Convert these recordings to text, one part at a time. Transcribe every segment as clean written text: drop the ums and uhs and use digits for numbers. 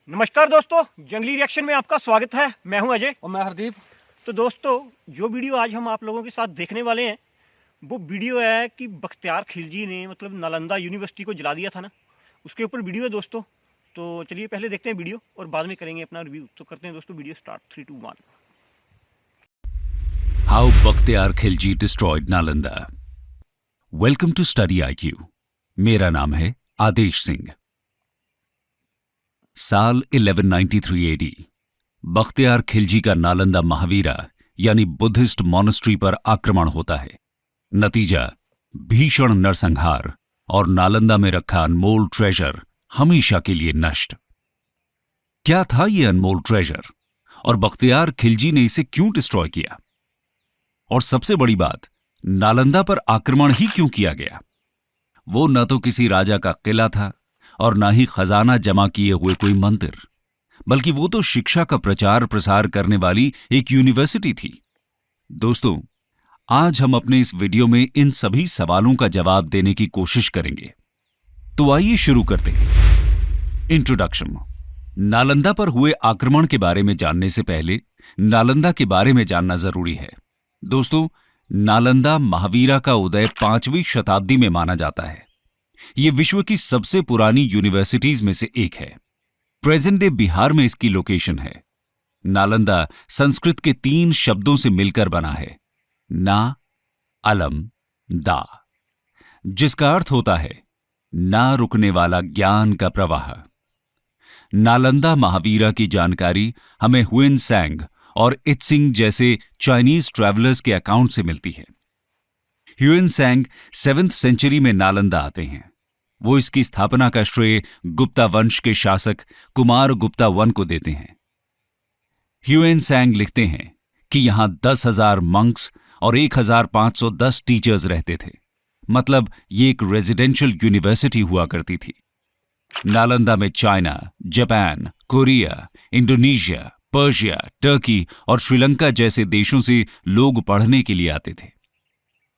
नमस्कार दोस्तों, जंगली रिएक्शन में आपका स्वागत है। मैं हूं अजय और मैं हरदीप। तो दोस्तों, जो वीडियो आज हम आप लोगों के साथ देखने वाले हैं वो वीडियो है कि बख्तियार खिलजी ने नालंदा यूनिवर्सिटी को जला दिया था ना, उसके ऊपर वीडियो है दोस्तों। तो चलिए पहले देखते हैं वीडियो और बाद में करेंगे अपना रिव्यू। तो करते हैं दोस्तों, video start. 3, 2, 1। How Bakhtiar Khilji destroyed Nalanda. Welcome to Study IQ. मेरा नाम है आदेश सिंह। साल 1193 AD बख्तियार खिलजी का नालंदा महावीरा यानी बुद्धिस्ट मॉनेस्ट्री पर आक्रमण होता है। नतीजा भीषण नरसंहार और नालंदा में रखा अनमोल ट्रेजर हमेशा के लिए नष्ट। क्या था ये अनमोल ट्रेजर और बख्तियार खिलजी ने इसे क्यों डिस्ट्रॉय किया? और सबसे बड़ी बात, नालंदा पर आक्रमण ही क्यों किया गया? वो न तो किसी राजा का किला था और न ही खजाना जमा किए हुए कोई मंदिर, बल्कि वो तो शिक्षा का प्रचार प्रसार करने वाली एक यूनिवर्सिटी थी। दोस्तों, आज हम अपने इस वीडियो में इन सभी सवालों का जवाब देने की कोशिश करेंगे। तो आइए शुरू करते हैं। इंट्रोडक्शन। नालंदा पर हुए आक्रमण के बारे में जानने से पहले नालंदा के बारे में जानना जरूरी है। दोस्तों, नालंदा महावीरा का उदय 5वीं शताब्दी में माना जाता है। यह विश्व की सबसे पुरानी यूनिवर्सिटीज में से एक है। प्रेजेंट डे बिहार में इसकी लोकेशन है। नालंदा संस्कृत के 3 शब्दों से मिलकर बना है, ना, अलम, दा, जिसका अर्थ होता है ना रुकने वाला ज्ञान का प्रवाह। नालंदा महावीरा की जानकारी हमें हुएन सैंग और इत्सिंग जैसे चाइनीज ट्रैवलर्स के अकाउंट से मिलती है। ह्यूएन सैंग 7th सेंचुरी में नालंदा आते हैं। वो इसकी स्थापना का श्रेय गुप्ता वंश के शासक कुमार गुप्ता वन को देते हैं। ह्यूएन सैंग लिखते हैं कि यहां 10,000 मंक्स और 1,510 टीचर्स रहते थे। मतलब ये एक रेजिडेंशियल यूनिवर्सिटी हुआ करती थी। नालंदा में China, Japan, Korea, Indonesia, Persia, Turkey और श्रीलंका जैसे देशों से लोग पढ़ने के लिए आते थे।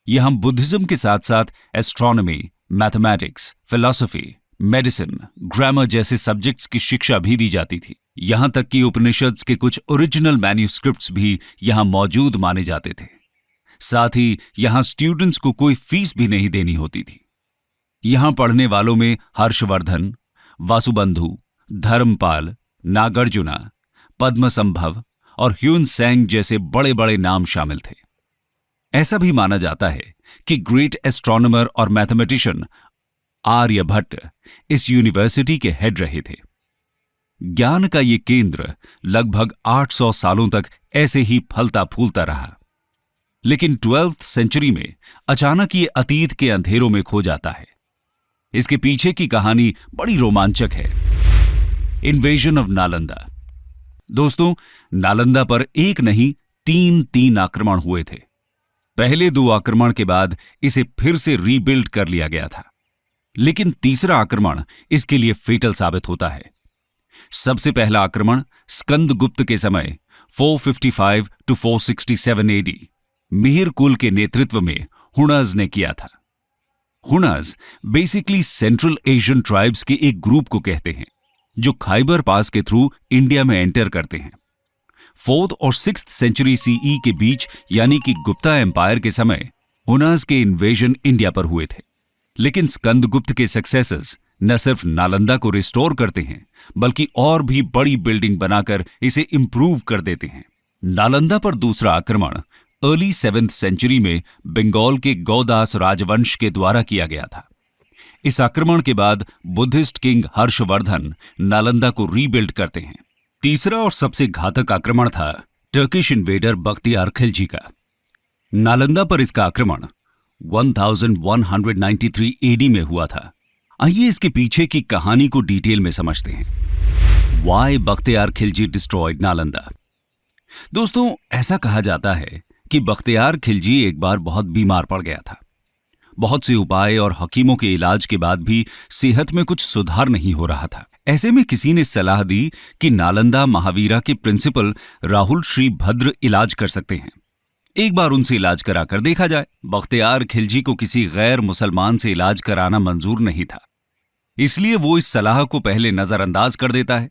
यहां बुद्धिज्म के साथ साथ astronomy, mathematics, philosophy, medicine, grammar जैसे सब्जेक्ट्स की शिक्षा भी दी जाती थी। यहां तक कि उपनिषद्स के कुछ ओरिजिनल मैन्युस्क्रिप्ट्स भी यहां मौजूद माने जाते थे। साथ ही यहां स्टूडेंट्स को कोई फीस भी नहीं देनी होती थी। यहां पढ़ने वालों में हर्षवर्धन, वासुबंधु, धर्मपाल, नागार्जुना, पद्मसंभव और ह्यून सैंग जैसे बड़े बड़े नाम शामिल थे। ऐसा भी माना जाता है कि ग्रेट एस्ट्रोनॉमर और मैथमेटिशियन आर्यभट्ट इस यूनिवर्सिटी के हेड रहे थे। ज्ञान का ये केंद्र लगभग 800 सालों तक ऐसे ही फलता फूलता रहा। लेकिन 12th सेंचुरी में अचानक ये अतीत के अंधेरों में खो जाता है। इसके पीछे की कहानी बड़ी रोमांचक है। Invasion of Nalanda. दोस्तों, नालंदा पर एक नहीं 3 आक्रमण हुए थे। पहले 2 आक्रमण के बाद इसे फिर से रीबिल्ड कर लिया गया था, लेकिन तीसरा आक्रमण इसके लिए फेटल साबित होता है। सबसे पहला आक्रमण स्कंदगुप्त के समय 455 to 467 AD मिहिर कुल के नेतृत्व में हुनर्स ने किया था। हुनर्स बेसिकली सेंट्रल एशियन ट्राइब्स के एक ग्रुप को कहते हैं जो खाइबर पास के थ्रू इंडिया में एंटर करते हैं। 4th और 6th सेंचुरी सीई के बीच यानी कि गुप्ता एम्पायर के समय हुनर्स के इन्वेजन इंडिया पर हुए थे। लेकिन स्कंदगुप्त के सक्सेसर्स न सिर्फ नालंदा को रिस्टोर करते हैं बल्कि और भी बड़ी बिल्डिंग बनाकर इसे इंप्रूव कर देते हैं। नालंदा पर दूसरा आक्रमण अर्ली 7th सेंचुरी में बंगाल के गौदास राजवंश के द्वारा किया गया था। इस आक्रमण के बाद बुद्धिस्ट किंग हर्षवर्धन नालंदा को रीबिल्ड करते हैं। तीसरा और सबसे घातक आक्रमण था टर्किश इन्वेडर बख्तियार खिलजी का। नालंदा पर इसका आक्रमण 1193 AD में हुआ था। आइए इसके पीछे की कहानी को डिटेल में समझते हैं। Why Bakhtiyar Khilji destroyed Nalanda? दोस्तों, ऐसा कहा जाता है कि बख्तियार खिलजी एक बार बहुत बीमार पड़ गया था। बहुत से उपाय और हकीमों के इलाज के बाद भी सेहत में कुछ सुधार नहीं हो रहा था। ऐसे में किसी ने सलाह दी कि नालंदा महावीरा के प्रिंसिपल राहुल श्री भद्र इलाज कर सकते हैं। एक बार उनसे इलाज कराकर देखा जाए। बख्तियार खिलजी को किसी गैर मुसलमान से इलाज कराना मंजूर नहीं था, इसलिए वो इस सलाह को पहले नजरअंदाज कर देता है।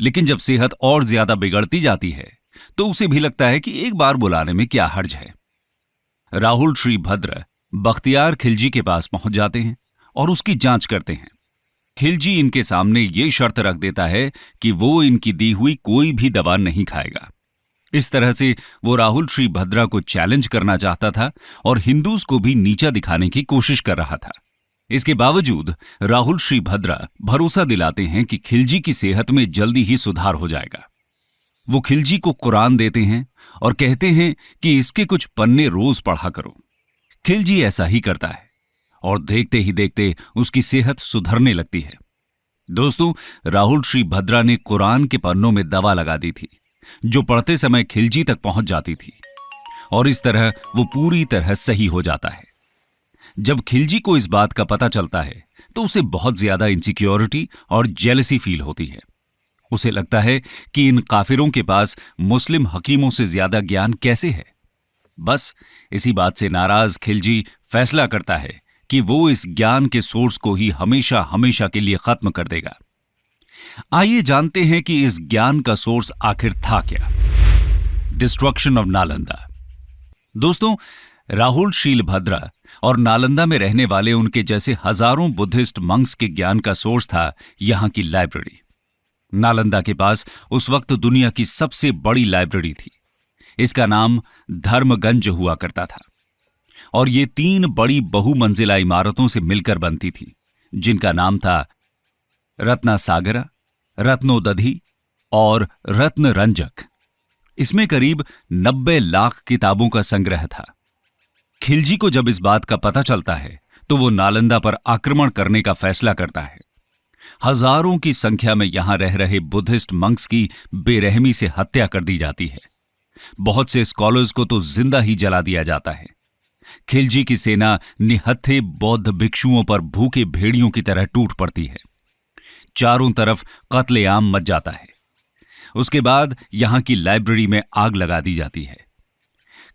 लेकिन जब सेहत और ज्यादा बिगड़ती जाती है तो उसे भी लगता है कि एक बार बुलाने में क्या हर्ज है। राहुल श्रीभद्र बख्तियार खिलजी के पास पहुंच जाते हैं और उसकी जांच करते हैं। खिलजी इनके सामने ये शर्त रख देता है कि वो इनकी दी हुई कोई भी दवा नहीं खाएगा। इस तरह से वो राहुल श्रीभद्रा को चैलेंज करना चाहता था और हिंदूज को भी नीचा दिखाने की कोशिश कर रहा था। इसके बावजूद राहुल श्रीभद्रा भरोसा दिलाते हैं कि खिलजी की सेहत में जल्दी ही सुधार हो जाएगा। वो खिलजी को कुरान देते हैं और कहते हैं कि इसके कुछ पन्ने रोज पढ़ा करो। खिलजी ऐसा ही करता है और देखते ही देखते उसकी सेहत सुधरने लगती है। दोस्तों, राहुल श्रीभद्रा ने कुरान के पन्नों में दवा लगा दी थी जो पढ़ते समय खिलजी तक पहुंच जाती थी और इस तरह वो पूरी तरह सही हो जाता है। जब खिलजी को इस बात का पता चलता है तो उसे बहुत ज्यादा इनसिक्योरिटी और जेलसी फील होती है। उसे लगता है कि इन काफिरों के पास मुस्लिम हकीमों से ज्यादा ज्ञान कैसे है। बस इसी बात से नाराज खिलजी फैसला करता है कि वो इस ज्ञान के सोर्स को ही हमेशा हमेशा के लिए खत्म कर देगा। आइए जानते हैं कि इस ज्ञान का सोर्स आखिर था क्या। Destruction of Nalanda. दोस्तों, राहुल श्रीभद्रा और नालंदा में रहने वाले उनके जैसे हजारों बुद्धिस्ट मंक्स के ज्ञान का सोर्स था यहां की लाइब्रेरी। नालंदा के पास उस वक्त दुनिया की सबसे बड़ी लाइब्रेरी थी। इसका नाम धर्मगंज हुआ करता था और ये 3 बड़ी बहुमंजिला इमारतों से मिलकर बनती थी जिनका नाम था रत्नासागरा, रत्नोदधि और रत्नरंजक। इसमें करीब 90 लाख किताबों का संग्रह था। खिलजी को जब इस बात का पता चलता है तो वो नालंदा पर आक्रमण करने का फैसला करता है। हजारों की संख्या में यहां रह रहे बुद्धिस्ट मंक्स की बेरहमी से हत्या कर दी जाती है। बहुत से स्कॉलर्स को तो जिंदा ही जला दिया जाता है। खिलजी की सेना निहत्थे बौद्ध भिक्षुओं पर भूखे भेड़ियों की तरह टूट पड़ती है। चारों तरफ कत्लेआम मच जाता है। उसके बाद यहां की लाइब्रेरी में आग लगा दी जाती है।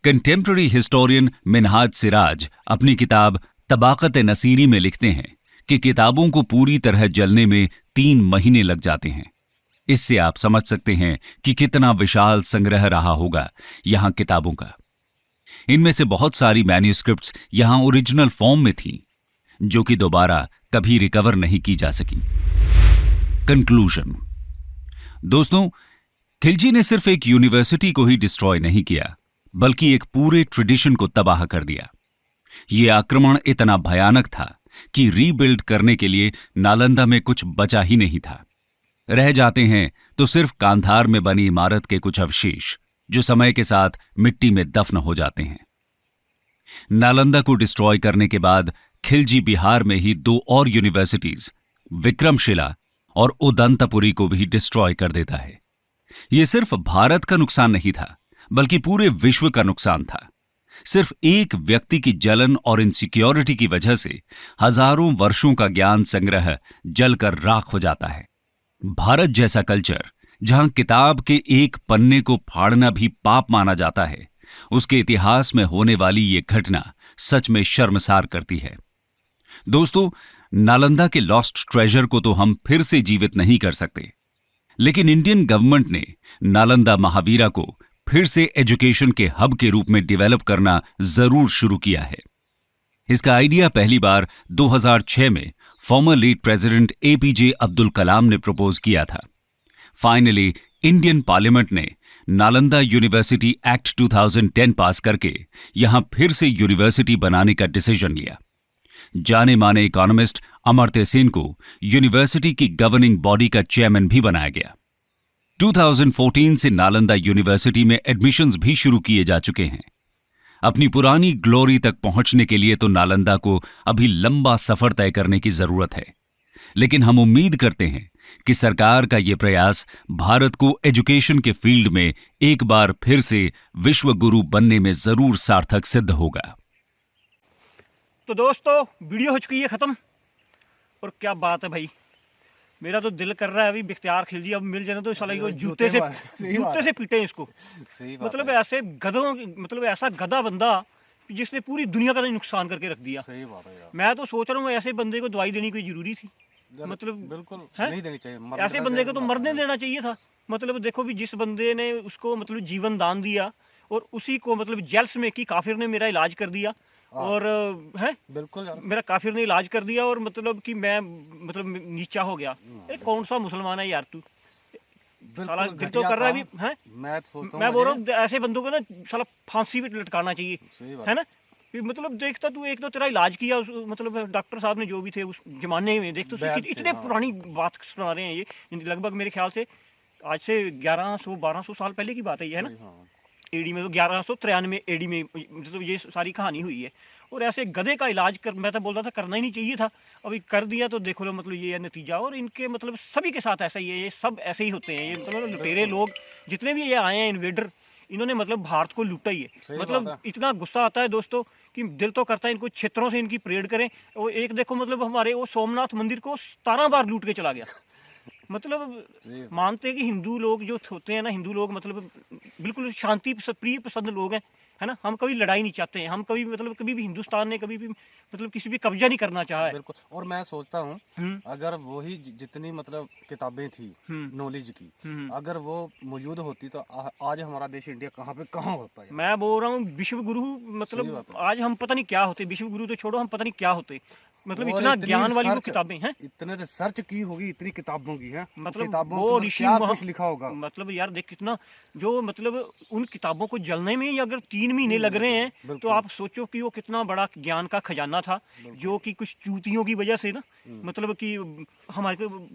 कंटेम्पररी हिस्टोरियन मिनहाज सिराज अपनी किताब तबाकत नसीरी में लिखते हैं कि किताबों को पूरी तरह जलने में 3 महीने लग जाते हैं। इससे आप समझ सकते हैं कि कितना विशाल संग्रह रहा होगा यहां किताबों का। इनमें से बहुत सारी मैन्युस्क्रिप्ट्स यहां ओरिजिनल फॉर्म में थीं, जो कि दोबारा कभी रिकवर नहीं की जा सकी। कंक्लूजन। दोस्तों, खिलजी ने सिर्फ एक यूनिवर्सिटी को ही डिस्ट्रॉय नहीं किया, बल्कि एक पूरे ट्रेडिशन को तबाह कर दिया। यह आक्रमण इतना भयानक था कि रीबिल्ड करने के लिए नालंदा में कुछ बचा ही नहीं था। रह जाते हैं तो सिर्फ कांधार में बनी इमारत के कुछ अवशेष, जो समय के साथ मिट्टी में दफन हो जाते हैं। नालंदा को डिस्ट्रॉय करने के बाद खिलजी बिहार में ही 2 और यूनिवर्सिटीज, विक्रमशिला और उदंतपुरी को भी डिस्ट्रॉय कर देता है। यह सिर्फ भारत का नुकसान नहीं था, बल्कि पूरे विश्व का नुकसान था। सिर्फ एक व्यक्ति की जलन और इनसिक्योरिटी की वजह से हजारों वर्षों का ज्ञान संग्रह जलकर राख हो जाता है। भारत जैसा कल्चर, जहां किताब के एक पन्ने को फाड़ना भी पाप माना जाता है, उसके इतिहास में होने वाली ये घटना सच में शर्मसार करती है। दोस्तों, नालंदा के लॉस्ट ट्रेजर को तो हम फिर से जीवित नहीं कर सकते, लेकिन इंडियन गवर्नमेंट ने नालंदा महावीरा को फिर से एजुकेशन के हब के रूप में डेवलप करना जरूर शुरू किया है। इसका आइडिया पहली बार 2006 में former late president APJ Abdul Kalam ने प्रपोज किया था। फाइनली इंडियन पार्लियामेंट ने नालंदा यूनिवर्सिटी एक्ट 2010 पास करके यहां फिर से यूनिवर्सिटी बनाने का डिसीजन लिया। जाने माने इकोनॉमिस्ट अमर्त्य सेन को यूनिवर्सिटी की गवर्निंग बॉडी का चेयरमैन भी बनाया गया। 2014 से नालंदा यूनिवर्सिटी में एडमिशन्स भी शुरू किए जा चुके हैं। अपनी पुरानी ग्लोरी तक पहुंचने के लिए तो नालंदा को अभी लंबा सफर तय करने की जरूरत है, लेकिन हम उम्मीद करते हैं कि सरकार का यह प्रयास भारत को एजुकेशन के फील्ड में एक बार फिर से विश्व गुरु बनने में जरूर सार्थक सिद्ध होगा। तो दोस्तों, वीडियो हो चुकी है खत्म। और क्या बात है भाई, मेरा तो दिल कर रहा है अभी बख्तियार खिलजी अब मिल जाए तो साला को जूते से पीटे इसको। मतलब ऐसे गधों, मतलब ऐसा गधा बंदा जिसने पूरी दुनिया का नुकसान करके रख दिया। सही बात है यार। मैं तो सोच रहा हूँ ऐसे बंदे को दवाई देनी कोई जरूरी थी। मतलब बिल्कुल है? नहीं देनी चाहिए, ऐसे बंदे को तो मरने देना चाहिए था। मतलब देखो भी जिस बंदे ने उसको मतलब जीवन दान दिया और उसी को मतलब जेल्स में की काफिर ने मेरा इलाज कर दिया हाँ। और है बिल्कुल यार, मेरा काफिर ने इलाज कर दिया और मतलब कि मैं मतलब नीचा हो गया। अरे कौन सा मुसलमान है यार तू? साला बिल्कुल दिल तो घटिया कर रहा है काम। अभी है। मैं सोचता मैं हूँ बोल रहा मुझे, हूँ ऐसे बंदों को ना साला फांसी भी लटकाना चाहिए, सही बात है ना? कि मतलब देखता तू एक तो तेरा इलाज किया मतलब डॉक्टर साहब ने जो भी थे उस जमाने में देख तो वैद थे, इतने हाँ। पुरानी बात सुना रहे हैं ये लगभग मेरे ख्याल से आज से 1100-1200 साल पहले की बात है ये, है ना? सही, हाँ। एडी में तो 1193 एडी में मतलब ये सारी कहानी हुई है। और ऐसे गधे का इलाज कर मैं तो बोल रहा था करना ही नहीं चाहिए था, अभी कर दिया तो देखो लो मतलब ये है नतीजा। और इनके मतलब सभी के साथ ऐसा ही है, ये सब ऐसे ही होते हैं, ये मतलब लुटेरे बिल्कुल। लोग जितने भी ये आए हैं इन्वेडर, इन्होंने मतलब भारत को लूटा ही है। सही मतलब बात है। इतना गुस्सा आता है दोस्तों कि दिल तो करता है इनको क्षेत्रों से इनकी परेड करें। और एक देखो मतलब हमारे वो सोमनाथ मंदिर को 17 बार लूट के चला गया। मतलब सही है। मानते हैं कि हिंदू लोग जो होते हैं ना, हिंदू लोग मतलब बिल्कुल शांति प्रिय पसंद लोग हैं, है ना? हम कभी लड़ाई नहीं चाहते हैं, हम कभी मतलब कभी भी हिंदुस्तान ने कभी भी मतलब किसी भी कब्जा नहीं करना चाहा है। बिल्कुल। और मैं सोचता हूँ हम्म अगर वही जितनी मतलब किताबें थी हम्म नॉलेज की, हम्म अगर वो मौजूद होती तो आज हमारा देश इंडिया कहाँ पे कहाँ होता यार। मैं बोल रहा हूँ विश्व गुरु सही मतलब बात है। आज हम पता नहीं क्या होते, विश्व गुरु तो छोड़ो हम पता नहीं क्या होते। मतलब और इतना इतनी ज्ञान वाली वो रिसर्च, किताबें हैं। इतने रिसर्च की होगी, इतनी किताबों की है, मतलब किताबों वो के अंदर ऋषि क्या महा कुछ लिखा होगा। मतलब यार देख कितना जो मतलब उन किताबों को जलने में ही अगर 3 महीने लग रहे हैं तो बिल्कुल। आप सोचो कि वो कितना बड़ा ज्ञान का खजाना था जो कि कुछ चूतियों की वजह से ना मतलब कि हमारे को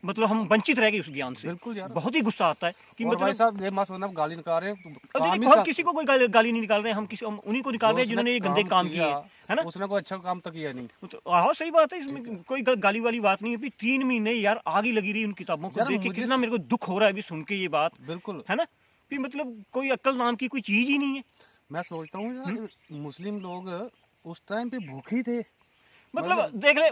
मतलब हम वंचित रह गए उस ज्ञान से। बिल्कुल यार। बहुत ही गुस्सा आता है कि और भाई मतलब साहब ये मत सोचना गाली निकाल रहे हैं, अभी काम ही देखो हम का, किसी को कोई गाली नहीं निकाल रहे हैं, हम उन्हीं को निकाल जो रहे हैं उसने जिन्होंने ये गंदे काम किए किया हैं, है ना? उसने कोई अच्छा काम तो किया नहीं। तो आहो सही बात है, ठीक है। इसमें कोई गाली वाली बात नहीं है। अभी 3 महीने यार आग ही लगी रही उन किताबों को यार देख के, मुझे कितना मेरे को दुख हो रहा है अभी सुन के ये बात, बिल्कुल। है ना? कि मतलब कोई अक्ल नाम की कोई चीज ही नहीं है। मैं सोचता हूँ यार मुस्लिम लोग उस टाइम पे भूखे ही थे, मतलब देख ले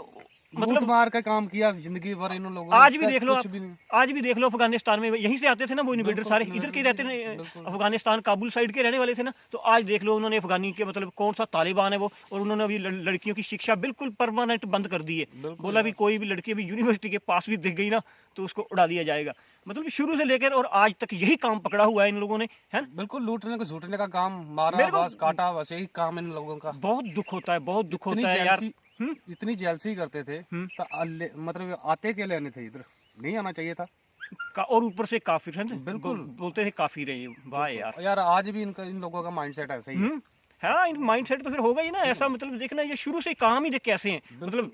लूट मतलब मार का काम किया जिंदगी भर इन लोगों ने, आज भी देख लो कुछ आप, भी नहीं। आज भी देख लो अफगानिस्तान में यहीं से आते थे ना वो इन्वेडर, बिल्कुल, सारे इन्वेडर इधर के भी रहते थे, थे, बिल्कुल। अफगानिस्तान काबुल साइड के रहने वाले थे ना। तो आज देख लो उन्होंने अफगानी के मतलब कौन सा तालिबान है वो, और उन्होंने अभी लड़कियों की शिक्षा बिल्कुल परमानेंट बंद कर दी है। बिल्कुल बोला भी यार। कोई भी लड़की अभी यूनिवर्सिटी के पास भी दिख गई ना तो उसको उड़ा दिया जाएगा। मतलब शुरू से लेकर और आज तक यही काम पकड़ा हुआ है इन लोगों ने, है ना? बिल्कुल लूटने को झूठने का काम, मारा मेरे को बस काटा बस, यही काम इन लोगों का। बहुत दुख होता है, बहुत दुख इतनी होता है यार। जेलसी, इतनी जेलसी करते थे हम्म। तो मतलब आते के लेने थे, इधर नहीं आना चाहिए था। और ऊपर से काफिर है ना, बिल्कुल। बोलते थे काफिर है ये, वाह यार। यार आज भी इनका इन लोगों का माइंडसेट ऐसा ही है। हाँ माइंड सेट तो फिर होगा ही ना ऐसा। मतलब देखना ये शुरू से काम ही देख कैसे हैं मतलब।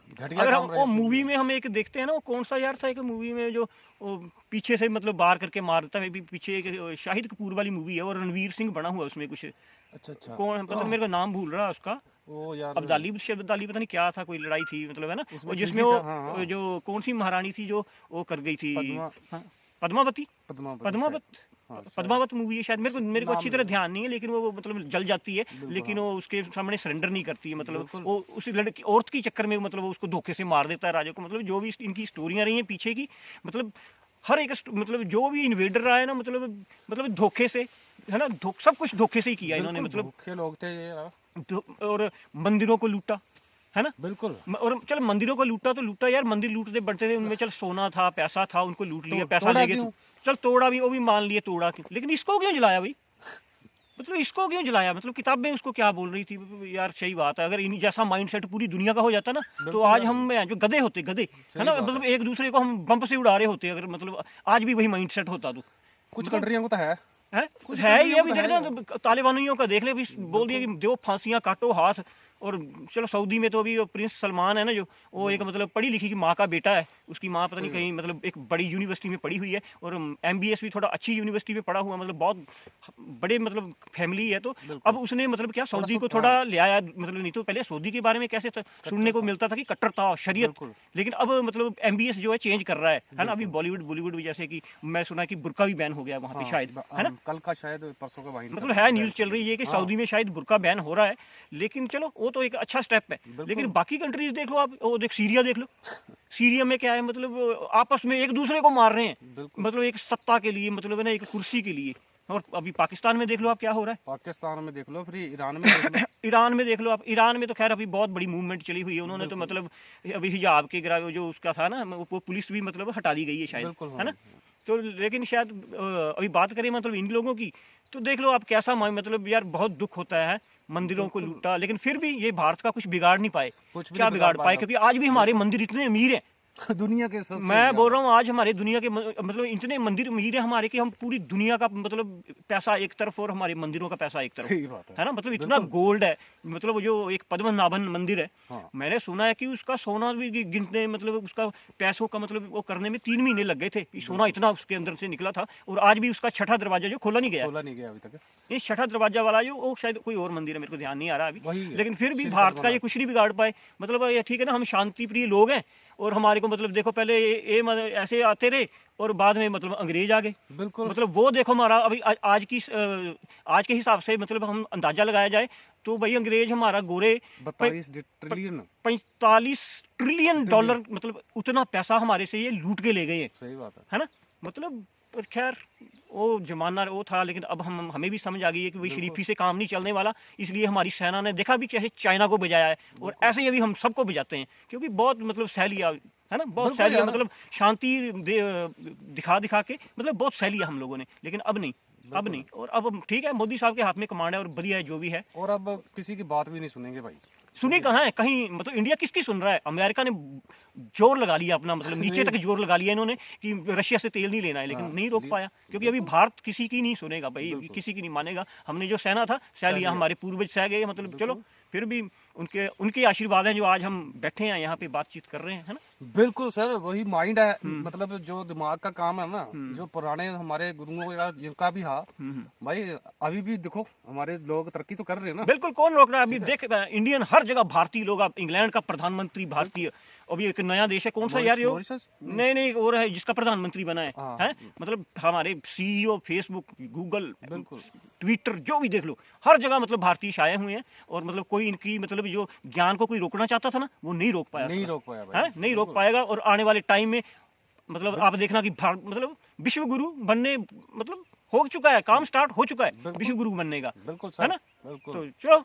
घटिया अगर हम काम रहे वो शुरू मूवी में। में हम एक देखते हैं ना, वो कौन सा यार था एक मूवी में जो वो पीछे से मतलब बार करके मार देता है, पीछे एक शाहिद कपूर वाली मूवी है और रणवीर सिंह बना हुआ है उसमें कुछ, अच्छा अच्छा। कौन मतलब मेरे को नाम भूल रहा है उसका, वो यार अब्दाली शब्दाली पता नहीं क्या था, कोई लड़ाई थी मतलब, है ना? उसमें वो जिसमें खिलजी वो था, हाँ, हाँ। जो कौन सी महारानी थी जो वो कर गई थी, पद्मा, हाँ, पद्मावती, पद्मावत पद्मावत हाँ, शायद। पद्मावत मूवी है शायद, मेरे को नाम अच्छी तरह नहीं। ध्यान नहीं है, लेकिन वो मतलब जल जाती है बिल्कुल, लेकिन हाँ। वो उसके सामने सरेंडर नहीं करती है। मतलब बिल्कुल। वो उस लड़की औरत के चक्कर में मतलब वो उसको धोखे से मार देता है राजा को। मतलब जो भी इनकी स्टोरियां रही हैं पीछे की, मतलब हर एक मतलब जो भी इन्वेडर रहा है ना मतलब धोखे से, है ना? सब कुछ धोखे से ही किया इन्होंने। बिल्कुल मतलब भूखे लोग थे ये यार। और मंदिरों को लूटा, है ना? बिल्कुल। और चल मंदिरों को लूटा तो लूटा यार, मंदिर लूटते बढ़ते थे उनमें, चल सोना था पैसा था उनको लूट लिया, पैसा तोड़ा ले गए क्यों? चल तोड़ा भी, वो भी मान लिए तोड़ा क्यों, लेकिन इसको क्यों जलाया भाई? मतलब इसको क्यों जलाया? मतलब किताबें उसको क्या बोल रही थी यार? सही बात है, अगर इन जैसा माइंडसेट पूरी दुनिया का हो जाता ना तो बिल्कुल आज यार। हम जो गधे होते, गधे, है सही ना? बात मतलब है। एक दूसरे को हम बम्प से उड़ा रहे होते अगर मतलब आज भी वही माइंडसेट होता तो। कुछ मतलब कंट्रियों को तो है। है कुछ है ही कंट्रियों अभी को तो देखना है। तो तालिबानियों का देख ले अभी, बोल दिया कि दो फांसियां काटो हाथ। और चलो सऊदी में तो अभी प्रिंस सलमान है ना जो, वो एक मतलब पढ़ी लिखी की माँ का बेटा है, उसकी माँ पता नहीं कहीं मतलब एक बड़ी यूनिवर्सिटी में पढ़ी हुई है और एमबीएस भी थोड़ा अच्छी यूनिवर्सिटी में पढ़ा हुआ, मतलब बहुत बड़े मतलब फैमिली है। तो अब उसने मतलब क्या सऊदी को थोड़ा ले आया, मतलब नहीं तो पहले सऊदी के बारे में कैसे सुनने को मिलता था कि कट्टर था शरीयत, बिल्कुल। लेकिन अब मतलब एमबीएस जो है चेंज कर रहा है ना? अभी बॉलीवुड बॉलीवुड भी जैसे कि मैं सुना कि बुर्का भी बैन हो गया वहाँ पे हाँ, शायद, है ना? कल का शायद परसों का वहीं मतलब है न्यूज़ चल रही है कि हाँ। सऊदी में शायद बुर्का बैन हो रहा है, लेकिन चलो वो तो एक अच्छा स्टेप है। बिल्कुल। लेकिन बाकी कंट्रीज देख लो आप, वो देख सीरिया देख लो, सीरिया में क्या है मतलब आपस में एक दूसरे को मार रहे हैं, बिल्कुल। मतलब एक सत्ता के लिए, मतलब है ना एक कुर्सी के लिए। और अभी पाकिस्तान में देख लो आप क्या हो रहा है, पाकिस्तान में देख लो, फिर ईरान में देख लो। ईरान में देख लो आप। ईरान में तो खैर अभी बहुत बड़ी मूवमेंट चली हुई है, उन्होंने तो बिल्कुल। मतलब अभी हिजाब के गिरा जो उसका था ना, वो पुलिस भी मतलब हटा दी गई है शायद, बिल्कुल, है ना। हाँ। तो लेकिन शायद अभी बात करें मतलब इन लोगों की, तो देख लो आप कैसा मतलब यार बहुत दुख होता है, मंदिरों को बिल्कुल। लूटा, लेकिन फिर भी ये भारत का कुछ बिगाड़ नहीं पाए। कुछ भी क्या नहीं बिगाड़ पाए, पाया। क्योंकि आज भी हमारे मंदिर इतने अमीर हैं। दुनिया के सबसे मैं बोल ज्यादा। रहा हूँ आज हमारे दुनिया के मतलब इतने मंदिर अमीर है हमारे कि हम पूरी दुनिया का मतलब पैसा एक तरफ और हमारे मंदिरों का पैसा एक तरफ, सही बात है ना। मतलब इतना बिल्कुल। गोल्ड है, मतलब वो जो एक पद्मनाभन मंदिर है, हाँ। मैंने सुना है कि उसका सोना भी गिनने मतलब उसका पैसों का मतलब वो करने में 3 महीने लग गए थे कि सोना इतना उसके अंदर से निकला था। और आज भी उसका छठा दरवाजा जो खोला नहीं गया, खोला नहीं गया अभी तक। ये छठा दरवाजा वाला जो वो शायद कोई और मंदिर है, मेरे को ध्यान नहीं आ रहा अभी, वही है, लेकिन फिर भी श्री भारत का ये पद्मनाभ। कुछ नहीं बिगाड़ पाए। मतलब ये ठीक है ना, हम शांति प्रिय लोग हैं, और हमारे को मतलब देखो पहले ये मतलब ऐसे आते रहे और बाद में मतलब अंग्रेज आ गए। बिल्कुल। मतलब वो देखो हमारा अभी आज के हिसाब से मतलब हम अंदाजा लगाया जाए तो भाई अंग्रेज हमारा गोरे 42 ट्रिलियन। 45 ट्रिलियन डॉलर मतलब उतना पैसा हमारे से ये लूट के ले गए हैं, सही बात है। है ना। मतलब पर खैर वो जमाना वो था, लेकिन अब हमें भी समझ आ गई है कि भाई बिल्कुल। शरीफी से काम नहीं चलने वाला। इसलिए हमारी सेना ने देखा भी कैसे चाइना को बजाया है, और ऐसे ही अभी हम सबको बजाते हैं, क्योंकि बहुत मतलब सह लिया, है ना, बहुत बिल्कुल सह लिया, यार। मतलब शांति दिखा दिखा के मतलब बहुत सह लिया हम लोगों ने, लेकिन अब नहीं, अब बिल्कुल। नहीं। और अब ठीक है, मोदी साहब के हाथ में कमांड है और बढ़िया है जो भी है। और अब किसी की बात भी नहीं सुनेंगे भाई। सुनी कहाँ है कहीं, मतलब इंडिया किसकी सुन रहा है। अमेरिका ने जोर लगा लिया अपना, मतलब नीचे तक जोर लगा लिया इन्होंने कि रशिया से तेल नहीं लेना है, लेकिन हाँ, नहीं रोक नहीं, पाया, क्योंकि अभी भारत किसी की नहीं सुनेगा भाई, बिल्कुल। किसी की नहीं मानेगा। हमने जो सहना था सह लिया, लिया। हमारे पूर्वज सह गए, मतलब बिल्कुल। चलो फिर भी उनके उनके आशीर्वाद हैं जो आज हम बैठे हैं यहाँ पे बातचीत कर रहे हैं, है ना। बिल्कुल सर, वही माइंड है, मतलब जो दिमाग का काम है ना, हम्म। जो पुराने हमारे गुरुओं या जिनका भी हा भाई, अभी भी देखो हमारे लोग तरक्की तो कर रहे हैं ना। बिल्कुल, कौन रोक रहा है अभी। देख इंडियन हर जगह भारतीय लोग, आप इंग्लैंड का प्रधानमंत्री भारतीय, अभी एक नया देश है कौन सा यार यो, मॉरिशस? नहीं नहीं और है जिसका प्रधानमंत्री बना है, हाँ। हैं? मतलब हमारे सीईओ फेसबुक, गूगल, बिल्कुल। ट्विटर जो भी देख लो, हर जगह मतलब भारतीय छाए हुए हैं। और मतलब कोई इनकी मतलब जो ज्ञान को कोई रोकना चाहता था ना, वो नहीं रोक पाया, नहीं रोक पाया भाई। है नहीं रोक पाएगा। और आने वाले टाइम में मतलब आप देखना कि मतलब विश्व गुरु बनने मतलब हो चुका है, काम स्टार्ट हो चुका है बिल्कुल। विश्व गुरु बनने का, बिल्कुल है सर, ना। बिल्कुल। तो चलो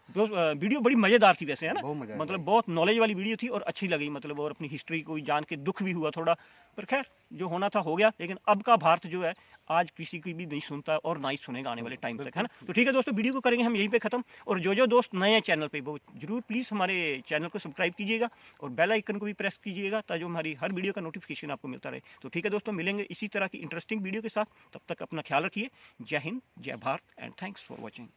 वीडियो बड़ी मजेदार थी वैसे, है ना, बहुत मजा आया मतलब भाई। बहुत नॉलेज वाली वीडियो थी और अच्छी लगी, मतलब और अपनी हिस्ट्री को जान के दुख भी हुआ थोड़ा, पर खैर जो होना था हो गया। लेकिन अब का भारत जो है आज किसी की भी नहीं सुनता और ना ही सुनेगा आने वाले टाइम तक, है ना। तो ठीक है दोस्तों, वीडियो को करेंगे हम यहीं पे खत्म। और जो दोस्त नए हैं चैनल पे वो जरूर प्लीज़ हमारे चैनल को सब्सक्राइब कीजिएगा और बेल आइकन को भी प्रेस कीजिएगा, ताकि हमारी हर वीडियो का नोटिफिकेशन आपको मिलता रहे। तो ठीक है दोस्तों, मिलेंगे इसी तरह की इंटरेस्टिंग वीडियो के साथ, तब तक अपना ख्याल रखिए। जय हिंद, जय Bharat and thanks for watching.